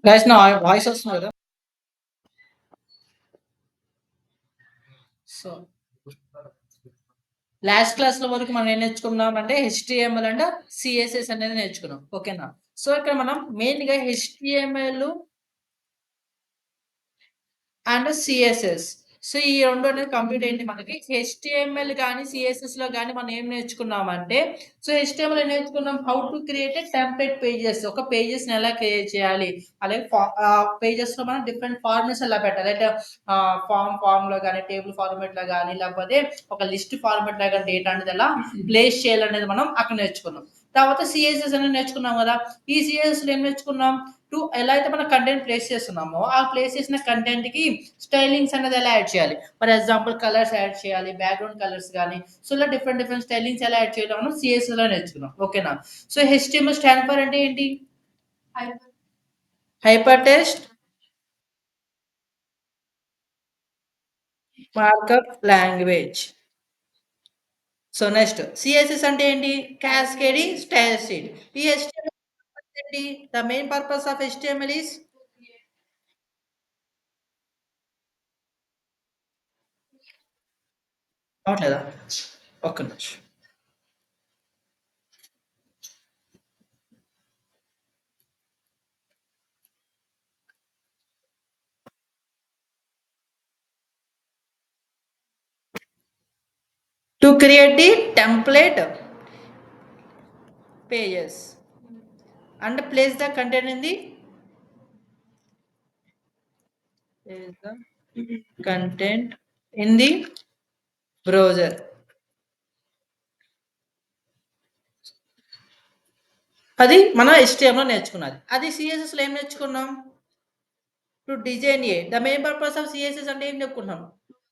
Guys నా voice వస్తుంది కదా? సో లాస్ట్ క్లాస్‌లో వరకు మనం ఏం నేర్చుకున్నాం అంటే హెచ్‌టీఎంఎల్ అండ్ సీఎస్ఎస్ అనేది నేర్చుకున్నాం. ఓకేనా? సో ఇక్కడ మనం మెయిన్‌గా హెచ్‌టీఎంఎల్ అండ్ సీఎస్ఎస్. సో, ఈ 2 అనేది కంప్లీట్ అయింది మనకి. హెచ్‌టీఎంఎల్ గాని, సీఎస్ఎస్‌లో గాని మనం ఏం నేర్చుకున్నామంటే, సో, హెచ్‌టీఎంఎల్‌లో నేర్చుకున్నాం how to create a template pages. ఒక పేజెస్‌ని ఎలా క్రియేట్ చేయాలి? అలాగే పేజెస్‌లో మనం డిఫరెంట్ ఫార్మాట్స్ ఎలా పెట్టాలి? అంటే ఫార్మ్‌లో గాని, టేబుల్ ఫార్మాట్‌లో గాని, లేకపోతే ఒక లిస్ట్ ఫార్మాట్‌లో గాని డేటా అనేది ఎలా ప్లేస్ చేయాలనేది మనం అక్కడ నేర్చుకున్నాం. తర్వాత సీఎస్ఎస్ అనేది నేర్చుకున్నాం గదా! ఈ సీఎస్ఎస్‌లో ఏం నేర్చుకున్నాం? ఎలా అయితే మనం కంటెంట్ ప్లేస్ చేస్తున్నామో, ఆ ప్లేస్ చేసిన కంటెంట్‌కి స్టైలింగ్స్ అనేది ఎలా యాడ్ చేయాలి. ఫర్ ఎగ్జాంపుల్ కలర్స్ యాడ్ చేయాలి, బ్యాక్‌గ్రౌండ్ కలర్స్ గాని, సో, ఇలా డిఫరెంట్ డిఫరెంట్ స్టైలింగ్స్ ఎలా యాడ్ చేయాలో మనం సీఎస్ఎస్‌లో నేర్చుకున్నాం. ఓకేనా? సో, హెచ్‌టీఎంఎల్ స్టాండ్ ఫర్ అంటే ఏంటి? Hypertext markup language. So, next CSS అంటే ఏంటి? Cascading style sheet. ఈ హెచ్‌టీఎంఎల్ ఏంటి? The main purpose of HTML is అవ్వట్లేదా? ఒక్క నిమిషం. To create the template pages and place the content in the content in the browser. అది మనం HTML నేర్చుకున్నది. అది CSS లో ఏం నేర్చుకున్నాం? To design the main purpose of CSS అంటే ఏం చెప్పుకున్నాం?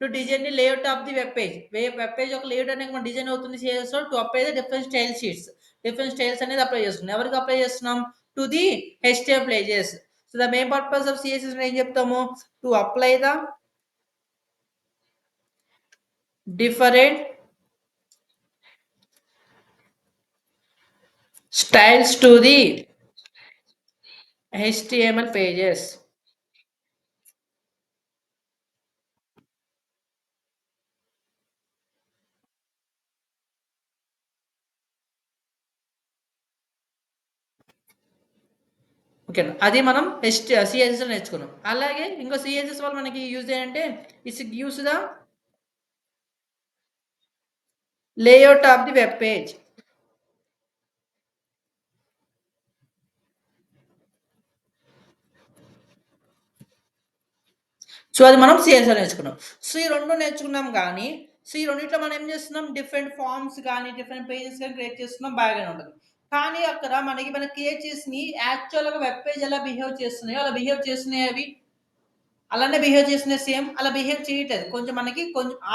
To design the layout of the web page. Web page ఒక లేఅవుట్ అనేది మన డిజైన్ అవుతుంది CSS లో to apply the different style sheets. Different styles అనేది అప్లై చేస్తున్నాం. ఎవరికి అప్లై చేస్తున్నాం? To the HTML pages. So the main purpose of CSS ఏం చెప్తాము? To apply the different styles to the HTML pages. ఓకేనా? అది మనం CSS లో నేర్చుకున్నాం. అలాగే ఇంకో CSS వల్ల మనకి యూజ్ ఏంటంటే it's gives the layout of the web page. So, అది మనం CSS లో నేర్చుకున్నాం. సో, ఈ 2 నేర్చుకున్నాం గానీ, సో, ఈ రెండిట్లో మనం ఏం చేస్తున్నాం? డిఫరెంట్ ఫార్మ్స్ గానీ, డిఫరెంట్ పేజెస్ గానీ క్రియేట్ చేస్తున్నాం బాగానే ఉంటది. కానీ అక్కడ మనం క్రియేట్ చేసినయి యాక్చువల్‌గా వెబ్ పేజ్ ఎలా బిహేవ్ చేస్తున్నాయో అలా బిహేవ్ చేస్తున్నాయా అవి? అలానే బిహేవ్ చేస్తున్నాయి సేమ్. అలా బిహేవ్ చేయట్లేదు. కొంచెం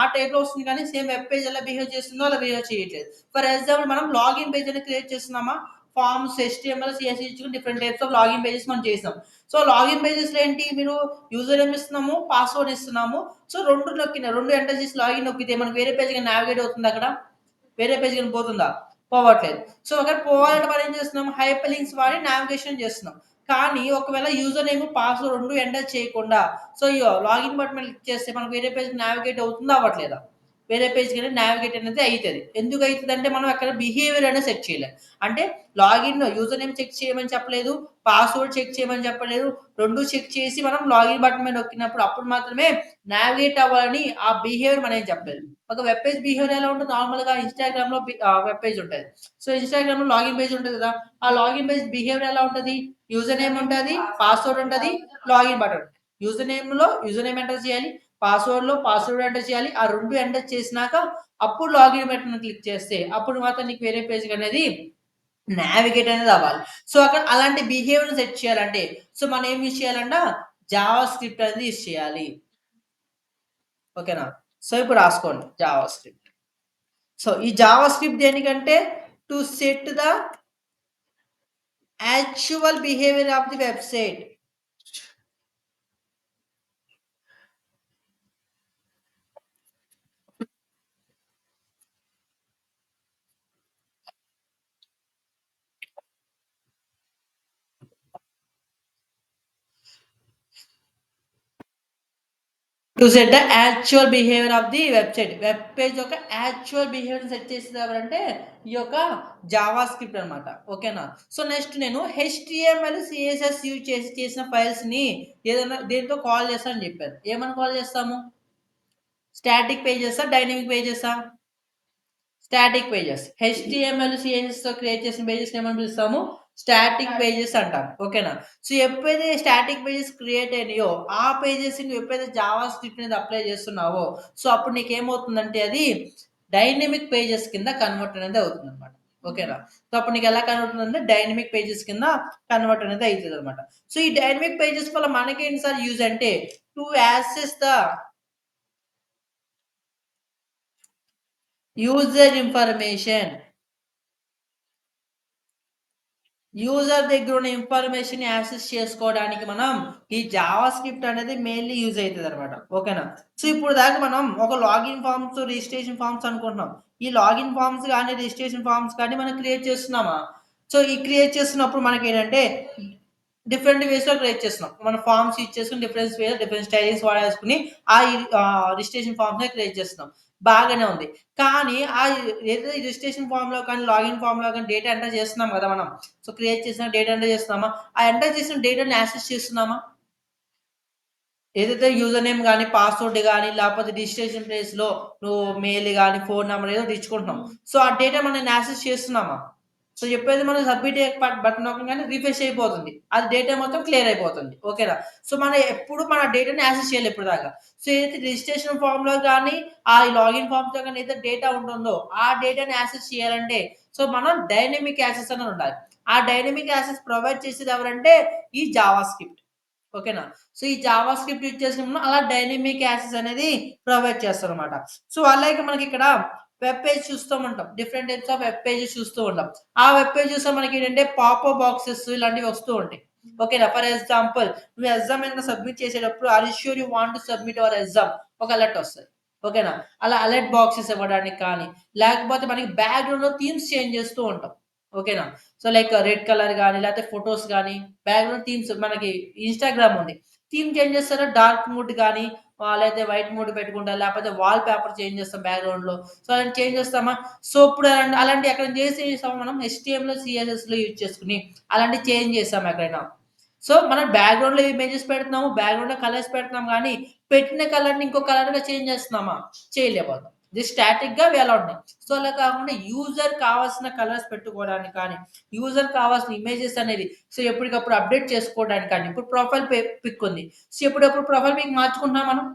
ఆ టైప్‌లో వస్తుంది కానీ సేమ్ వెబ్ పేజ్ ఎలా బిహేవ్ చేస్తుందో అలా బిహేవ్ చేయట్లేదు. ఫర్ ఎగ్జాంపుల్ మనం లాగిన్ పేజ్ అనేది క్రియేట్ చేస్తున్నామా? ఫార్మ్స్, HTML, CSS ఇచ్చుకొని different types of login pages మనం చేసాం. సో, లాగిన్ పేజెస్‌లో ఏంటి మీరు యూజర్ నేమ్ ఇస్తున్నాము, పాస్వర్డ్ ఇస్తున్నాము. సో, 2 ఎంటర్ చేసి లాగిన్ నొక్కితే మనకు వేరే పేజ్‌కి నావిగేట్ అవుతుందా అక్కడ? వేరే పేజ్‌కి గాని పోతుందా? పోవట్లేదు. సో, ఒకవేళ పోవాలంటే మనం ఏం చేస్తున్నాం? హైపర్ లింక్స్ వాడి నావిగేషన్ చేస్తున్నాం. కానీ ఒకవేళ యూజర్ నేమ్, పాస్‌వర్డ్ 2 ఎంటర్ చేయకుండా సో, లాగిన్ బటన్ మీద క్లిక్ చేస్తే మనకు వేరే పేజ్‌కి నావిగేట్ అవుతుందా? అవ్వట్లేదా? వేరే పేజ్‌కి నావిగేట్ అనేది అయితది. ఎందుకు అయితదంటే మనం అక్కడ బిహేవియర్ అనేది సెట్ చేయలే. అంటే యూజర్ నేమ్ చెక్ చేయమని చెప్పలేదు. పాస్‌వర్డ్ చెక్ చేయమని చెప్పలేదు. 2 చెక్ చేసి మనం లాగిన్ బటన్ మీద నొక్కినప్పుడు అప్పుడు మాత్రమే నావిగేట్ అవ్వాలని ఆ బిహేవియర్ మనం ఏం చెప్పలేదు. ఒక వెబ్ పేజ్ బిహేవియర్ ఎలా ఉంటది? నార్మల్‌గా ఇన్‌స్టాగ్రామ్‌లో వెబ్ పేజ్ ఉంటది. సో, ఇన్‌స్టాగ్రామ్‌లో లాగిన్ పేజ్ ఉంటది కదా! ఆ లాగిన్ పేజ్ బిహేవియర్ ఎలా ఉంటది? యూజర్ నేమ్ ఉంటది, పాస్‌వర్డ్ ఉంటది, login button. User name enter చేయాలి. పాస్‌వర్డ్‌లో పాస్‌వర్డ్ ఎంటర్ చేయాలి. ఆ 2 ఎంటర్ చేసినాక అప్పుడు లాగిన్ బటన్ క్లిక్ చేస్తే అప్పుడు మాత్రం నీకు వేరే పేజ్‌కనేది నావిగేట్ అనేది అవ్వాలి. సో, అక్కడ అలాంటి బిహేవియర్‌ని సెట్ చేయాలంటే సో, మనం ఏం యూజ్ చేయాలంట జావా స్క్రిప్ట్ అనేది యూజ్ చేయాలి. ఓకేనా? సో, ఇప్పుడు రాసుకోండి జావా స్క్రిప్ట్. సో, ఈ జావా స్క్రిప్ట్ దేనికంటే to set the actual behaviour of the website. To set the actual behaviour of the website. Web page యొక్క యాక్చువల్ బిహేవియర్‌ని సెట్ చేసేది ఎవరంటే, ఈ యొక్క జావా స్క్రిప్ట్ అనమాట. ఓకేనా? సో, నెక్స్ట్ నేను హెచ్‌టీఎంఎల్, సీఎస్ఎస్ యూజ్ చేసి చేసిన ఫైల్స్‌ని ఏదైనా దేనితో కాల్ చేస్తానని చెప్పాను. ఏమని కాల్ చేస్తాము? స్టాటిక్ పేజెసా? డైనమిక్ పేజెసా? Static pages. హెచ్‌టీఎంఎల్, సీఎస్ఎస్‌తో క్రియేట్ చేసిన పేజెస్‌ని ఏమని పిలుస్తాము? స్టాటిక్ పేజెస్ అంటాం. ఓకేనా? సో, ఎప్పుడైతే స్టాటిక్ పేజెస్ క్రియేట్ అయినాయో, ఆ పేజెస్‌ని నువ్వు ఎప్పుడైతే జావా స్క్రిప్ట్ మీద అప్లై చేస్తున్నావో, సో, అప్పుడు నీకేమవుతుందంటే అది డైనమిక్ పేజెస్ కింద కన్వర్ట్ అనేది అవుతుందన్నమాట. ఓకేనా? సో, అప్పుడు నీకెలా కన్వర్ట్ అవుతుందంటే డైనమిక్ పేజెస్ కింద కన్వర్ట్ అనేది అయితదన్నమాట. సో, ఈ డైనమిక్ పేజెస్ వల్ల మనకేంటి సార్ యూజ్ అంటే, to access the user information. User దగ్గరున్న ఇన్ఫర్మేషన్‌ని యాక్సెస్ చేసుకోవడానికి మనం ఈ జావా స్క్రిప్ట్ అనేది మెయిన్‌లీ యూజ్ అయితదనమాట. ఓకేనా? సో, ఇప్పుడు దాకా మనం ఒక లాగిన్ ఫార్మ్స్, రిజిస్ట్రేషన్ ఫార్మ్స్ అనుకుంటున్నాం. ఈ లాగిన్ ఫార్మ్స్ గాని, రిజిస్ట్రేషన్ ఫార్మ్స్ కానీ మనం క్రియేట్ చేస్తున్నామా? సో, ఈ క్రియేట్ చేస్తున్నప్పుడు మనకేంటంటే డిఫరెంట్ వేస్‌లో క్రియేట్ చేస్తున్నాం. మన ఫార్మ్స్ యూజ్ చేసుకొని డిఫరెంట్ వేలో డిఫరెంట్ స్టైల్స్ వాడేసుకొని రిజిస్ట్రేషన్ ఫార్మ్‌నే క్రియేట్ చేస్తున్నాం. బాగానే ఉంది. కానీ ఏదైతే రిజిస్ట్రేషన్ ఫార్మ్‌లో కానీ, లాగిన్ ఫార్మ్‌లో కానీ డేటా ఎంటర్ చేస్తున్నాం గదా మనం. సో, క్రియేట్ చేసిన డేటా ఎంటర్ చేస్తున్నామా? ఆ ఎంటర్ చేసిన డేటాని యాక్సెస్ చేస్తున్నామా? ఏదైతే యూజర్ నేమ్ గాని, పాస్వర్డ్ గాని, లేపోతే రిజిస్ట్రేషన్ ప్లేస్‌లో నువ్వు మెయిల్ గాని, ఫోను నంబర్ ఏదో ఒకటి ఇచ్చుకుంటున్నాం. సో, ఆ డేటా మనం యాక్సెస్ చేస్తున్నామా? సో, ఎప్పుడైతే మనం సబ్మిట్ బటన్ నొక్కగానే రిఫ్రెష్ అయిపోతుంది. అది డేటా మొత్తం క్లియర్ అయిపోతుంది. ఓకేనా? సో, మనం ఎప్పుడు మన డేటాని యాక్సెస్ చేయాలి ఇప్పటిదాకా. సో, ఏదైతే రిజిస్ట్రేషన్ ఫార్మ్‌లో గాని, ఆ లాగిన్ ఫార్మ్స్‌లో గాని ఏదైతే డేటా ఉంటుందో, ఆ డేటాని యాక్సెస్ చేయాలంటే, సో, మనం డైనమిక్ యాక్సెస్ అనేది ఉండాలి. ఆ డైనమిక్ యాక్సెస్ ప్రొవైడ్ చేసేది ఎవరంటే, ఈ జావా స్క్రిప్ట్. ఓకేనా? సో, ఈ జావా స్క్రిప్ట్ యూజ్ చేసినప్పుడు అలా డైనమిక్ యాక్సెస్ అనేది ప్రొవైడ్ చేస్తారనమాట. సో, అలాగే మనకిక్కడ వెబ్ పేజ్ చూస్తూ ఉంటాం. Different types of web pages చూస్తూ ఉంటాం. ఆ వెబ్ పేజ్ చూస్తే మనకేంటంటే పాపప్ బాక్సెస్ ఇలాంటివి వస్తూ ఉంటాయి. ఓకేనా? ఫర్ ఎగ్జాంపుల్ నువ్వు ఎగ్జామ్ ఏదైనా సబ్మిట్ చేసేటప్పుడు are you sure you want to submit your exam ఒక అలర్ట్ వస్తది. ఓకేనా? అలా అలర్ట్ బాక్సెస్ ఇవ్వడానికి కానీ, లేకపోతే మనకి బ్యాక్‌గ్రౌండ్‌లో థీమ్స్ చేంజ్ చేస్తూ ఉంటాం. ఓకేనా? సో, లైక్ రెడ్ కలర్ గాని, లేకపోతే ఫోటోస్ గాని, బ్యాక్‌గ్రౌండ్ థీమ్స్ మనకి ఇన్‌స్టాగ్రామ్ ఉంది. థీమ్ చేంజ్ చేస్తారా డార్క్ మోడ్ గాని, లేతే వైట్ మోడ్ పెట్టుకుంటా, లేకపోతే వాల్ పేపర్ చేంజ్ చేస్తాం బ్యాక్‌గ్రౌండ్‌లో. సో, అలాంటి చేంజ్ చేస్తామా? సో, ఇప్పుడు అలాంటివి ఎక్కడైనా చేసేసామా మనం హెచ్‌టీఎంఎల్, సీఎస్ఎస్‌లో యూజ్ చేసుకొని, అలాంటివి చేంజ్ చేసామా ఎక్కడైనా? సో, మనం బ్యాక్‌గ్రౌండ్‌లో ఇమేజెస్ పెడుతున్నాము, బ్యాక్‌గ్రౌండ్‌లో కలర్స్ పెడుతున్నాం గానీ, పెట్టిన కలర్‌ని ఇంకో కలర్‌గా చేంజ్ చేస్తున్నామా? చేయలేకపోతున్నాం. జస్ట్ స్టాటిక్‌గా అవి అలా ఉన్నాయి. సో, అలా కాకుండా యూజర్ కావాల్సిన కలర్స్ పెట్టుకోవడానికి కానీ, యూజర్ కావాల్సిన ఇమేజెస్ అనేవి సో, ఎప్పటికప్పుడు అప్‌డేట్ చేసుకోవడానికి కానీ, ఇప్పుడు ప్రొఫైల్ పిక్ ఉంది. సో, ఎప్పుడప్పుడు ప్రొఫైల్ పిక్ మార్చుకుంటున్నామా మనం?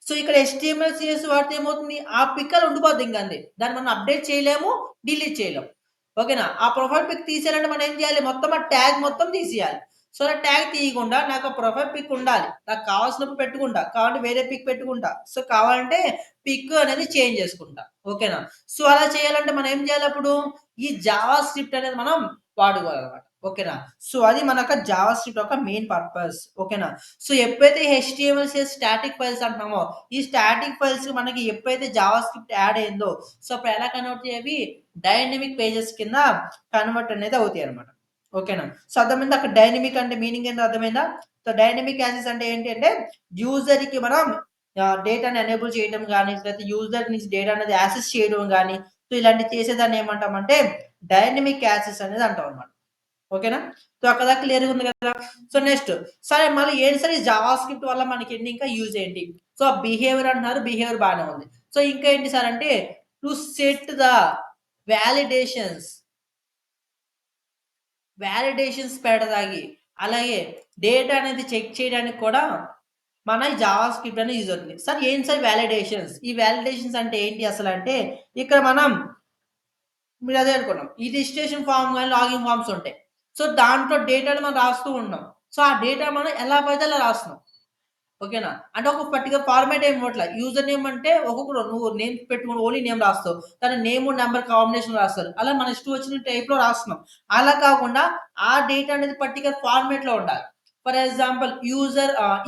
సో, ఇక్కడ హెచ్‌టీఎంఎల్, సీఎస్ వాడితే ఏమవుతుంది? ఆ పిక్ అలా ఉండిపోద్ది ఇంకంతే. దాన్ని మనం అప్‌డేట్ చేయలేము, డిలీట్ చేయలేము. ఓకేనా? ఆ ప్రొఫైల్ పిక్ తీసేయాలంటే మనం ఏం చేయాలి? మొత్తం ఆ ట్యాగ్ మొత్తం తీసేయాలి. సో, ఆ ట్యాగ్ తీయకుండా నాకు ఆ ప్రొఫైల్ పిక్ ఉండాలి. నాకు కావాల్సినప్పుడు పెట్టుకుంటా. కావాలంటే వేరే పిక్ పెట్టుకుంటా. సో, కావాలంటే పిక్ అనేది చేంజ్ చేసుకుంటా. ఓకేనా? సో, అలా చేయాలంటే మనం ఏం చేయాలప్పుడు? ఈ జావా స్క్రిప్ట్ అనేది మనం వాడుకోవాలన్నమాట. ఓకేనా? సో, అది మన యొక్క జావా స్క్రిప్ట్ యొక్క మెయిన్ పర్పస్. ఓకేనా? సో, ఎప్పుడైతే హెచ్‌టీఎంఎల్, సీఎస్ స్టాటిక్ ఫైల్స్ అంటున్నామో, ఈ స్టాటిక్ ఫైల్స్ మనకి ఎప్పుడైతే జావా స్క్రిప్ట్ యాడ్ అయిందో, సో, అప్పుడు ఎలా కన్వర్ట్ అయ్యేవి డైనమిక్ పేజెస్ కింద కన్వర్ట్ అనేది అవుతాయన్నమాట. ఓకేనా? సో, అర్థమైందా? అక్కడ డైనమిక్ అంటే మీనింగ్ ఏంటో అర్థమైందా? సో, డైనమిక్ యాక్సెస్ అంటే ఏంటి అంటే యూజర్‌కి మనం డేటాని ఎనేబుల్ చేయడం గాని, లేకపోతే యూజర్ నుంచి డేటా అనేది యాక్సెస్ చేయడం గాని, సో, ఇలాంటివి చేసేదాన్ని ఏమంటామంటే డైనమిక్ యాక్సెస్ అనేది అంటామన్నమాట. ఓకేనా? సో, అక్కడ దాకా క్లియర్‌గా ఉంది కదా! సో, నెక్స్ట్ సరే మళ్ళీ ఏంటి సార్ ఈ జావా స్క్రిప్ట్ వల్ల మనకేంటి ఇంకా యూజ్ ఏంటి? సో, బిహేవియర్ అంటున్నారు. బిహేవియర్ బానే ఉంది. సో, ఇంకా ఏంటి సార్ అంటే టు సెట్ ద వాలిడేషన్స్, వాలిడేషన్స్ పెడతాగి. అలాగే డేటా అనేది చెక్ చేయడానికి కూడా మన ఈ జావా స్క్రిప్ట్ అనేది యూజ్ అవుతుంది. సార్ ఏంటి సార్ వాలిడేషన్స్? ఈ వాలిడేషన్స్ అంటే ఏంటి అసలంటే ఇక్కడ మనం మీరదే అనుకున్నాం. ఈ రిజిస్ట్రేషన్ ఫార్మ్ గాని, లాగిన్ ఫార్మ్స్ ఉంటాయి. సో, దాంట్లో డేటాని మనం రాస్తూ ఉన్నాం. సో, ఆ డేటా మనం ఎలా పడితే అలా రాస్తున్నాం. ఓకేనా? అంటే ఒక పర్టిక్యులర్ ఫార్మాట్ ఏమి ఇవ్వట్ల. యూజర్ నేమ్ అంటే ఒక్కొక్కరు నువ్వు నేమ్ పెట్టుకొని ఓన్లీ నేమ్ రాస్తావు. కానీ నేము, నంబర్ కాంబినేషన్ రాస్తారు. అలా మన ఇష్టం వచ్చిన టైప్‌లో రాస్తున్నాం. అలా కాకుండా ఆ డేటా అనేది పర్టిక్యులర్ ఫార్మాట్‌లో ఉండాలి. ఫర్ ఎగ్జాంపుల్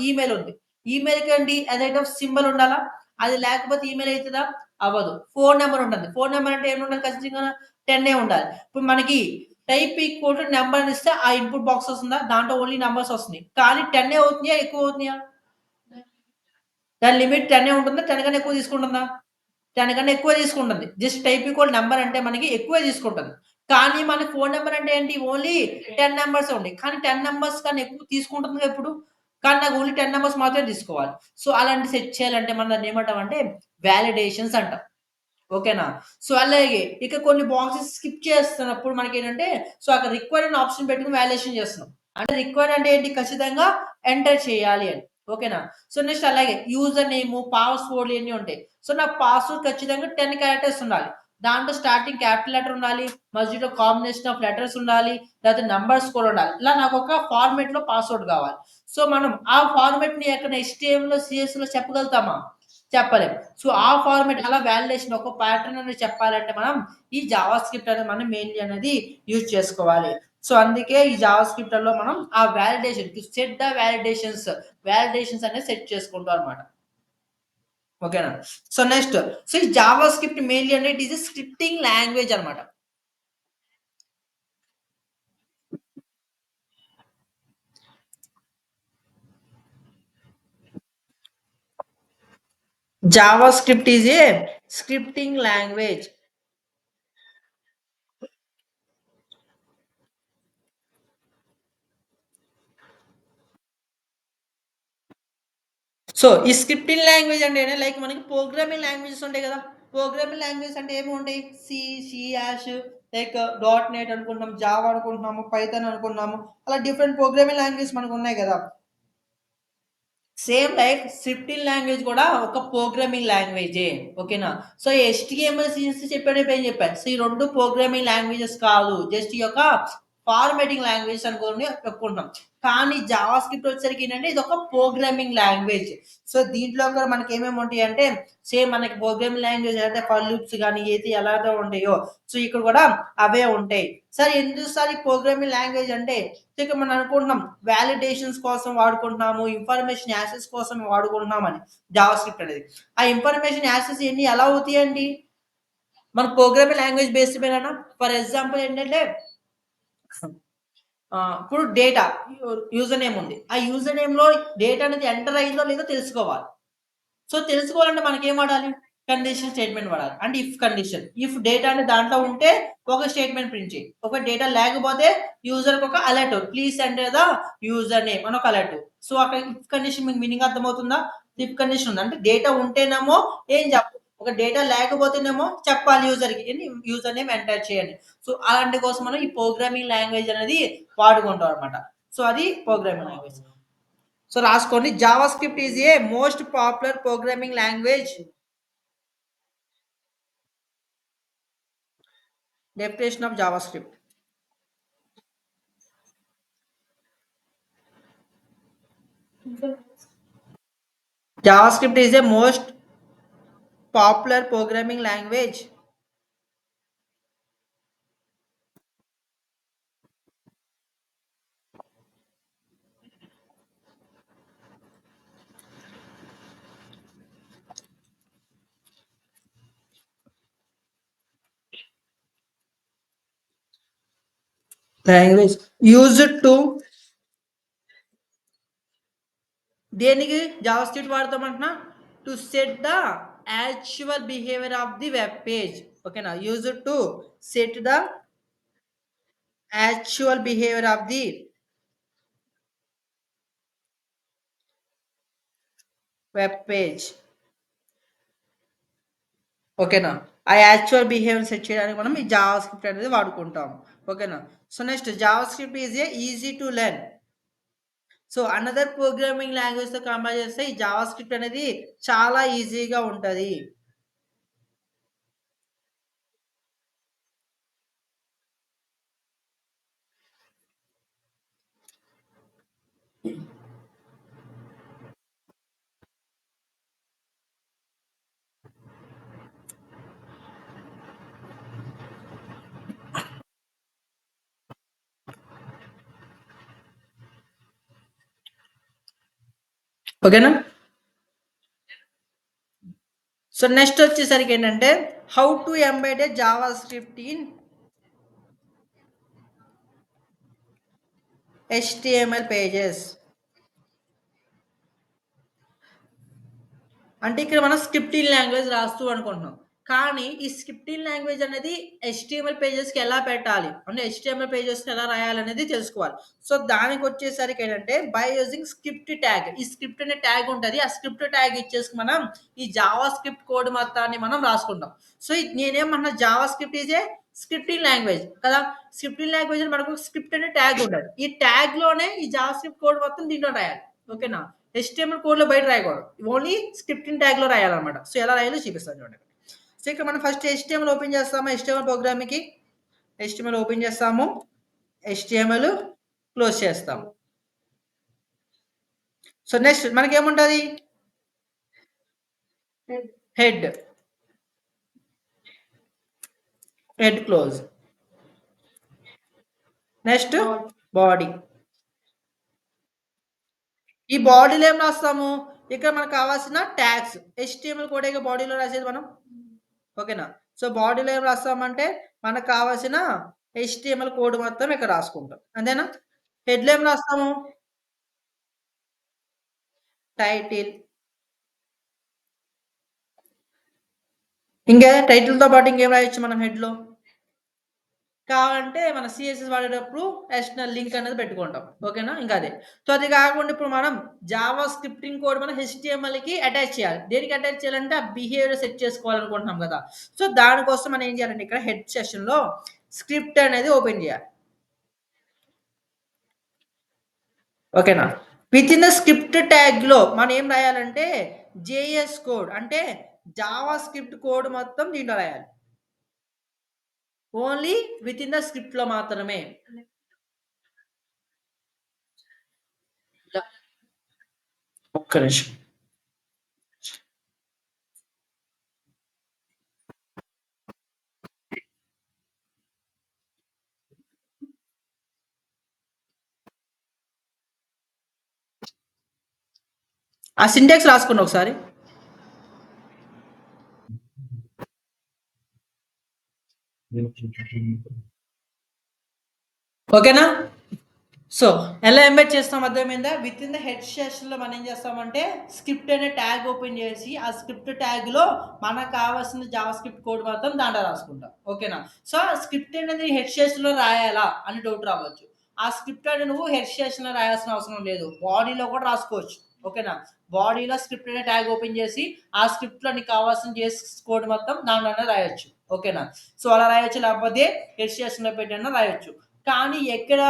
ఈమెయిల్ ఉంది. ఈమెయిల్‌కి అండి అదేదో సింబల్ ఉండాలా? అది లేకపోతే ఈమెయిల్ అయితదా? అవ్వదు. ఫోను నంబర్ ఉంటుంది. ఫోను నంబర్ అంటే ఏముండాలి ఖచ్చితంగా 10 ఉండాలి. ఇప్పుడు మనకి టైప్ ఈక్వల్ టు నంబర్ అని ఇస్తే ఆ ఇన్‌పుట్ బాక్స్ వస్తుందా? దాంట్లో ఓన్లీ నంబర్స్ వస్తున్నాయి. కానీ 10 అవుతున్నాయా? ఎక్కువ అవుతున్నాయా? దాని లిమిట్ 10 ఉంటుందా? 10 కన్నా ఎక్కువ తీసుకుంటుందా? 10 కన్నా ఎక్కువే తీసుకుంటుంది. జస్ట్ టైప్ ఈక్వల్ నంబర్ అంటే మనకి ఎక్కువే తీసుకుంటుంది. కానీ మన ఫోను నంబర్ అంటే ఏంటి? ఓన్లీ 10 నంబర్సే ఉంటాయి. కానీ 10 నంబర్స్ కన్నా ఎక్కువ తీసుకుంటుందిగా ఎప్పుడు? కానీ నాకు ఓన్లీ 10 నంబర్స్ మాత్రమే తీసుకోవాలి. సో, అలాంటి సెట్ చేయాలంటే మనం దాన్ని ఏమంటామంటే వాలిడేషన్స్ అంటాం. ఓకేనా? సో, అలాగే ఇక కొన్ని బాక్సెస్ స్కిప్ చేస్తున్నప్పుడు మనకేంటంటే, సో, అక్కడ రిక్వైర్డ్ అనే ఆప్షన్ పెట్టుకొని వాలిడేషన్ చేస్తున్నాం. అంటే రిక్వైర్డ్ అంటే ఏంటి? ఖచ్చితంగా ఎంటర్ చేయాలి అని. ఓకేనా? సో, నెక్స్ట్ అలాగే యూజర్ నేము, పాస్‌వర్డ్ ఇయన్నీ ఉంటాయి. సో, నా పాస్‌వర్డ్ ఖచ్చితంగా 10 క్యారెక్టర్స్ ఉండాలి. దాంట్లో స్టార్టింగ్ క్యాపిటల్ లెటర్ ఉండాలి. మధ్యలో కాంబినేషన్ ఆఫ్ లెటర్స్ ఉండాలి. లేకపోతే నంబర్స్ కూడా ఉండాలి. ఇలా నాకొక ఫార్మాట్‌లో పాస్‌వర్డ్ కావాలి. సో, మనం ఆ ఫార్మాట్‌ని ఎక్కడ హెచ్‌టీఎంఎల్‌లో, సీఎస్‌లో చెప్పగలుగుతామా? చెప్పలేం. సో, ఆ ఫార్మాట్ అలా వాలిడేషన్ ఒక ప్యాటర్న్ అనేది చెప్పాలంటే మనం ఈ జావా స్క్రిప్ట్ అనేది మనం మెయిన్‌లీ అనేది యూజ్ చేసుకోవాలి. సో, అందుకే ఈ జావా స్క్రిప్ట్‌లో మనం ఆ validation to set the validations అనేది సెట్ చేసుకుంటాం అన్నమాట. ఓకేనా? సో, నెక్స్ట్ సో, ఈ జావా స్క్రిప్ట్ మెయిన్‌లీ అంటే it is a scripting language అన్నమాట. JavaScript is a scripting language. So, ఈ స్క్రిప్టింగ్ లాంగ్వేజ్ అంటేనే లైక్ మనకి ప్రోగ్రామింగ్ లాంగ్వేజెస్ ఉంటాయి గదా! ప్రోగ్రామింగ్ లాంగ్వేజెస్ అంటే ఏముంటాయి? C, C hash like dot net అనుకుంటున్నాం, జావా అనుకుంటున్నాము, పైథాన్ అనుకున్నాము. అలా డిఫరెంట్ ప్రోగ్రామింగ్ లాంగ్వేజెస్ మనకున్నాయి గదా! సేమ్ లైక్ స్క్రిప్టింగ్ లాంగ్వేజ్ కూడా ఒక ప్రోగ్రామింగ్ లాంగ్వేజే. ఓకేనా? సో, హెచ్‌టీఎంఎల్, సీఎస్‌సి చెప్పేటప్పుడు ఏం చెప్పాను. సో, ఈ 2 ప్రోగ్రామింగ్ లాంగ్వేజెస్ కాదు. జస్ట్ ఈ యొక్క ఫార్మాటింగ్ లాంగ్వేజెస్ అనుకోని చెప్పుకుంటున్నాం. కానీ జావా స్క్రిప్ట్ వచ్చేసరికి ఏంటంటే ఇదొక ప్రోగ్రామింగ్ లాంగ్వేజ్. సో, దీంట్లో కూడా మనకి ఏమేమి ఉంటాయంటే సేమ్ మనకి ప్రోగ్రామింగ్ లాంగ్వేజ్ అయితే ఫర్ లూప్స్ గాని ఏది ఎలాగో ఉంటాయో సో, ఇక్కడ కూడా అవే ఉంటాయి. సార్ ఎందుకు సార్ ఈ ప్రోగ్రామింగ్ లాంగ్వేజ్ అంటే ఇక మనం అనుకుంటున్నాం వాలిడేషన్స్ కోసం వాడుకుంటున్నాము. ఇన్ఫర్మేషన్ యాక్సెస్ కోసం వాడుకుంటున్నామని జావాస్క్రిప్ట్ అనేది. ఆ ఇన్ఫర్మేషన్ యాక్సెస్ ఇయన్నీ ఎలా అవుతాయండి? మన ప్రోగ్రామింగ్ లాంగ్వేజ్ బేస్డ్ మీదనా? ఫర్ ఎగ్జాంపుల్ ఏంటంటే ఇప్పుడు డేటా యూజర్ నేమ్ ఉంది. ఆ యూజర్ నేమ్‌లో డేటా అనేది ఎంటర్ అయిందో లేదో తెలుసుకోవాలి. సో, తెలుసుకోవాలంటే మనకేం వాడాలి? కండిషన్ స్టేట్‌మెంట్ వాడాలి. అంటే ఇఫ్ కండిషన్. ఇఫ్ డేటా అనేది దాంట్లో ఉంటే ఒక స్టేట్‌మెంట్ ప్రింట్ చెయి. ఒక డేటా లేకపోతే యూజర్‌కి ఒక alert please enter the user name అని ఒక అలర్ట్. సో, అక్కడ ఇఫ్ కండిషన్ మీకు మీనింగ్ అర్థమవుతుందా? ఇఫ్ కండిషన్ ఉంది. అంటే డేటా ఉంటేనేమో ఏం చెప్పు. ఒక డేటా లేకపోతేనేమో చెప్పాలి యూజర్‌కి యూజర్ నేమ్ ఎంటర్ చేయండి. సో, అలాంటి కోసం మనం ఈ ప్రోగ్రామింగ్ లాంగ్వేజ్ అనేది వాడుకుంటాం అన్నమాట. సో, అది ప్రోగ్రామింగ్ లాంగ్వేజ్. సో రాసుకోండి JavaScript is a most popular programming language. Definition of JavaScript. JavaScript is a most popular programming language. Language used to దేనికి జావా స్క్రిప్ట్ వాడతామంటున్నా to set the actual behaviour of the web page. ఓకేనా used to set the actual behaviour of the web page. ఓకేనా ఆ actual behaviour set చేయడానికి మనం ఈ Java script అనేది వాడుకుంటాం. ఓకేనా so next Java script is A easy to learn. So another programming language తో కంపేర్ చేస్తే ఈ జావా స్క్రిప్ట్ అనేది చాలా ఈజీగా ఉంటది. ఓకేనా సో నెక్స్ట్ వచ్చేసరికి ఏంటంటే how to embed A Java script in HTML pages. అంటే ఇక్కడ మనం స్క్రిప్టింగ్ లాంగ్వేజ్ రాస్తూ అనుకుంటున్నాం. కానీ ఈ స్క్రిప్టింగ్ లాంగ్వేజ్ అనేది హెచ్‌టీఎంఎల్ పేజెస్‌కి ఎలా పెట్టాలి? అంటే హెచ్‌టీఎంఎల్ పేజెస్‌ని ఎలా రాయాలనేది తెలుసుకోవాలి. సో, దానికొచ్చేసరికి ఏంటంటే బై యూజింగ్ స్క్రిప్ట్ ట్యాగ్. ఈ స్క్రిప్ట్ అనే ట్యాగ్ ఉంటది. ఆ స్క్రిప్ట్ ట్యాగ్ ఇచ్చేసుకొని మనం ఈ జావా స్క్రిప్ట్ కోడ్ మొత్తాన్ని మనం రాసుకుంటాం. సో, నేనేమన్నా Java script is A scripting language కదా! స్క్రిప్టింగ్ లాంగ్వేజ్‌లో మనకు స్క్రిప్ట్ అనే ట్యాగ్ ఉంటది. ఈ ట్యాగ్‌లోనే ఈ జావా స్క్రిప్ట్ కోడ్ మొత్తం దీంట్లో రాయాలి. ఓకేనా? హెచ్‌టీఎంఎల్ కోడ్‌లో బయట రాయకూడదు. ఓన్లీ స్క్రిప్టింగ్ ట్యాగ్‌లో రాయాలన్నమాట. సో, ఎలా రాయాలో చూపిస్తాను చూడండి. సో, ఇక్కడ మనం ఫస్ట్ హెచ్‌టీఎంఎల్ ఓపెన్ చేస్తాము. హెచ్‌టీఎంఎల్ ప్రోగ్రామ్‌కి హెచ్‌టీఎంఎల్ ఓపెన్ చేస్తాము. హెచ్‌టీఎంఎల్ క్లోజ్ చేస్తాము. సో, నెక్స్ట్ మనకేముంటది? Head. Head close. Next body. ఈ బాడీలో ఏం రాస్తాము? ఇక్కడ మనకు కావాల్సిన ట్యాగ్స్. హెచ్‌టీఎంఎల్ కోడేగా బాడీలో రాసేది మనం. ఓకేనా? సో, బాడీలో ఏం రాస్తామంటే మనకు కావాల్సిన హెచ్‌టీఎంఎల్ కోడ్ మొత్తం ఇక్కడ రాసుకుంటాం. అంతేనా? హెడ్‌లో ఏం రాస్తాము? టైటిల్. ఇంకా టైటిల్‌తో పాటు ఇంకేం రాయొచ్చు మనం హెడ్‌లో? కావాలంటే మన సీఎస్ఎస్ వాడేటప్పుడు ఎక్స్టర్నల్ లింక్ అనేది పెట్టుకుంటాం. ఓకేనా? ఇంకా అదే. సో, అది కాకుండా ఇప్పుడు మనం జావా స్క్రిప్టింగ్ కోడ్ మనం హెచ్‌టీఎంఎల్‌కి అటాచ్ చేయాలి. దేనికి అటాచ్ చేయాలంటే ఆ బిహేవియర్ సెట్ చేసుకోవాలనుకుంటున్నాం కదా! సో, దానికోసం మనం ఏం చేయాలంటే ఇక్కడ హెడ్ సెషన్‌లో స్క్రిప్ట్ అనేది ఓపెన్ చేయాలి. ఓకేనా? వితిన్ ద స్క్రిప్ట్ ట్యాగ్‌లో మనం ఏం రాయాలంటే జేఎస్ కోడ్ అంటే జావా స్క్రిప్ట్ కోడ్ మొత్తం దీంట్లో రాయాలి. ఓన్లీ వితిన్ ద స్క్రిప్ట్‌లో మాత్రమే. ఒక్క నిమిషం. ఆ సింటాక్స్ రాసుకోండి ఒకసారి. ఓకేనా? సో, ఎలా ఎంబెడ్ చేస్తాం అర్థమైందా? వితిన్ ద హెడ్ సెషన్‌లో మనం ఏం చేస్తామంటే, స్క్రిప్ట్ అనే ట్యాగ్ ఓపెన్ చేసి, ఆ స్క్రిప్ట్ ట్యాగ్‌లో మనకు కావాల్సిన జావా స్క్రిప్ట్ కోడ్ మాత్రం దాంట్లో రాసుకుంటాం. ఓకేనా? సో, స్క్రిప్ట్ అనేది హెడ్ సెషన్‌లో రాయాలా అని డౌట్ రావచ్చు. ఆ స్క్రిప్ట్ అనేది నువ్వు హెడ్ సెషన్‌లో రాయాల్సిన అవసరం లేదు. బాడీలో కూడా రాసుకోవచ్చు. ఓకేనా? బాడీలో స్క్రిప్ట్ అనే ట్యాగ్ ఓపెన్ చేసి, ఆ స్క్రిప్ట్‌లో నీకు కావాల్సిన జేఎస్ కోడ్ మొత్తం దాంట్లోనే రాయొచ్చు. ఓకేనా? సో, అలా రాయొచ్చు. లేకపోతే హెడ్ సెషన్‌లో పెట్టైనా రాయొచ్చు. కానీ ఎక్కడ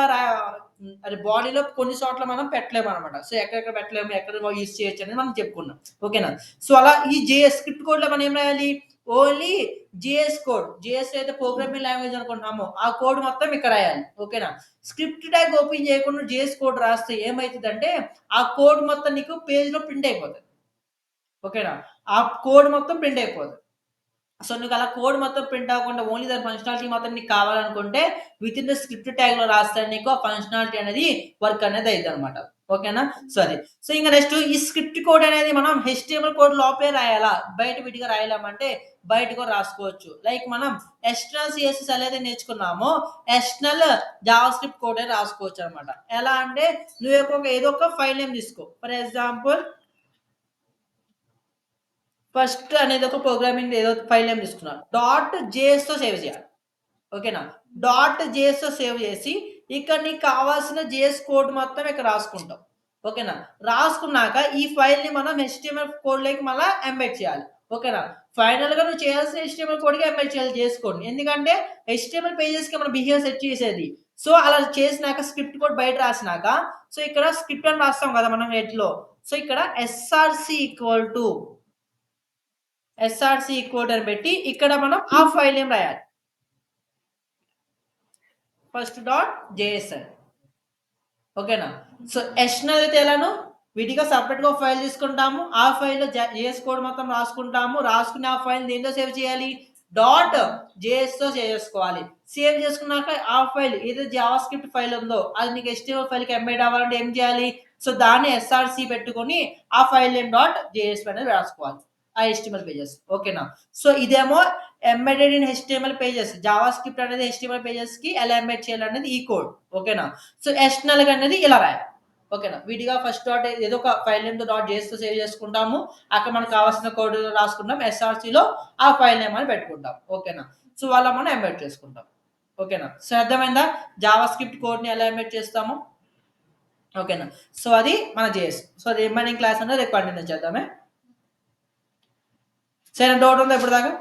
అది బాడీలో కొన్ని చోట్ల మనం పెట్టలేమనమాట. సో, ఎక్కడెక్కడ పెట్టలేము, ఎక్కడ యూజ్ చేయొచ్చు అనేది మనం చెప్పుకున్నాం. ఓకేనా? సో, అలా ఈ జేఎస్ స్క్రిప్ట్ కోడ్‌లో మనం ఏం రాయాలి? Only JS code. జేఎస్ అయితే ప్రోగ్రామింగ్ లాంగ్వేజ్ అనుకుంటున్నామో, ఆ కోడ్ మొత్తం ఇక్కడ రాయాలి. ఓకేనా? స్క్రిప్ట్ ట్యాగ్ ఓపెన్ చేయకుండా జేఎస్ కోడ్ రాస్తే ఏమైతదంటే, ఆ కోడ్ మొత్తం నీకు పేజ్‌లో ప్రింట్ అయిపోతది. ఓకేనా? ఆ కోడ్ మొత్తం ప్రింట్ అయిపోతది. సో, నీకలా కోడ్ మొత్తం ప్రింట్ అవ్వకుండా ఓన్లీ దాని ఫంక్షనాలిటీ మాత్రం నీకు కావాలనుకుంటే, వితిన్ ద స్క్రిప్ట్ ట్యాగ్‌లో రాస్తే నీకు ఆ ఫంక్షనాలిటీ అనేది వర్క్ అనేది అయిద్దనమాట. ఓకేనా? సో, అది. సో, ఇంక నెక్స్ట్ ఈ స్క్రిప్ట్ కోడ్ అనేది మనం హెచ్‌టీఎంఎల్ కోడ్ లోపలే రాయాలా? బయట విడిగా రాయలేమంటే బయట కూడా రాసుకోవచ్చు. లైక్ మనం ఎక్స్టర్నల్ సీఎస్ఎస్ ఎలాగైతే నేర్చుకున్నామో, ఎక్స్టర్నల్ జావాస్క్రిప్ట్ కోడే రాసుకోవచ్చనమాట. ఎలా అంటే ఏదో ఒక ఫైల్ నేమ్ తీసుకో. ఫర్ ఎగ్జాంపుల్ ఫస్ట్ అనేది ఒక ప్రోగ్రామింగ్ ఏదో ఫైల్ నేమ్ తీసుకున్నాను. డాట్ జేఎస్‌తో సేవ్ చేయాలి. ఓకేనా? డాట్ జేఎస్‌తో సేవ్ చేసి, ఇక్కడ నీకు కావాల్సిన జేఎస్ కోడ్ మొత్తం ఇక్కడ రాసుకుంటాం. ఓకేనా? రాసుకున్నాక ఈ ఫైల్‌ని మనం హెచ్‌టీఎంఎల్ కోడ్‌లోకి మళ్ళా ఎంబెడ్ చేయాలి. ఓకేనా? ఫైనల్‌గా నువ్వు చేయాల్సిన హెచ్‌టీఎంఎల్ కోడ్‌కి ఎంబెడ్ చేయాలి జేఎస్ కోడ్‌ని. ఎందుకంటే హెచ్‌టీఎంఎల్ పేజెస్‌కి మనం బిహేవియర్ సెట్ చేసేది. సో, అలా చేసినాక స్క్రిప్ట్ కోడ్ బయట రాసినాక, సో, ఇక్కడ స్క్రిప్ట్ అని రాస్తాం కదా! మనం నెట్‌లో. సో, ఇక్కడ SRC equal to SRC code అని పెట్టి ఇక్కడ మనం ఆ ఫైల్ నేమ్ రాయాలి. ఫస్ట్ డాట్ జేఎస్ అని. ఓకేనా? సో, ఎక్స్టర్నల్ అయితే ఎలానో విడిగా సెపరేట్‌గా ఒక ఫైల్ తీసుకుంటాము. ఆ ఫైల్‌లో జేఎస్ కోడ్ మొత్తం రాసుకుంటాము. రాసుకుని ఆ ఫైల్ దేనిలో సేవ్ చేయాలి? డాట్ జేఎస్‌తో సేవ్ చేసుకోవాలి. సేవ్ చేసుకున్నాక ఆ ఫైల్ ఏదో జావాస్క్రిప్ట్ ఫైల్ ఉందో అది నీకు హెచ్‌టీఎంఎల్ ఫైల్‌కి ఎంబెడ్ అవ్వాలంటే ఏం చేయాలి? సో, దాన్ని ఎస్ఆర్‌సి పెట్టుకొని ఆ ఫైల్ నేమ్ డాట్ జేఎస్ అనేది రాసుకోవాలి. ఆ హెచ్‌టీఎంఎల్ పేజెస్. ఓకేనా? సో, ఇదేమో embedded in HTML pages. JavaScript అనేది హెచ్‌టీఎంఎల్ పేజెస్‌కి ఎలా ఎంబెడ్ చేయాలనేది ఈ కోడ్. ఓకేనా? సో, ఎక్స్టర్నల్‌గా అనేది ఇలా రాయాలి. ఓకేనా. విడిగా ఫస్ట్ డాట్ ఏదో ఒక ఫైల్ నేమ్‌తో డాట్ జేఎస్‌తో సేవ్ చేసుకుంటాము. అక్కడ మనకు కావాల్సిన కోడ్ రాసుకుంటాం. ఎస్ఆర్‌సీలో ఆ ఫైల్ నేమ్ అని పెట్టుకుంటాం. ఓకేనా. సో, అలా మనం ఎంబెడ్ చేసుకుంటాం. ఓకేనా. సో, అర్థమైందా? జావా స్క్రిప్ట్ కోడ్‌ని ఎలా ఎంబెడ్ చేస్తామో? ఓకేనా. సో, అది మన జేఎస్. సో, రిమైనింగ్ క్లాస్ అనేది రేపు కంటిన్యూ చేద్దామే. సరే, డౌట్ ఉందా ఇప్పటిదాకా?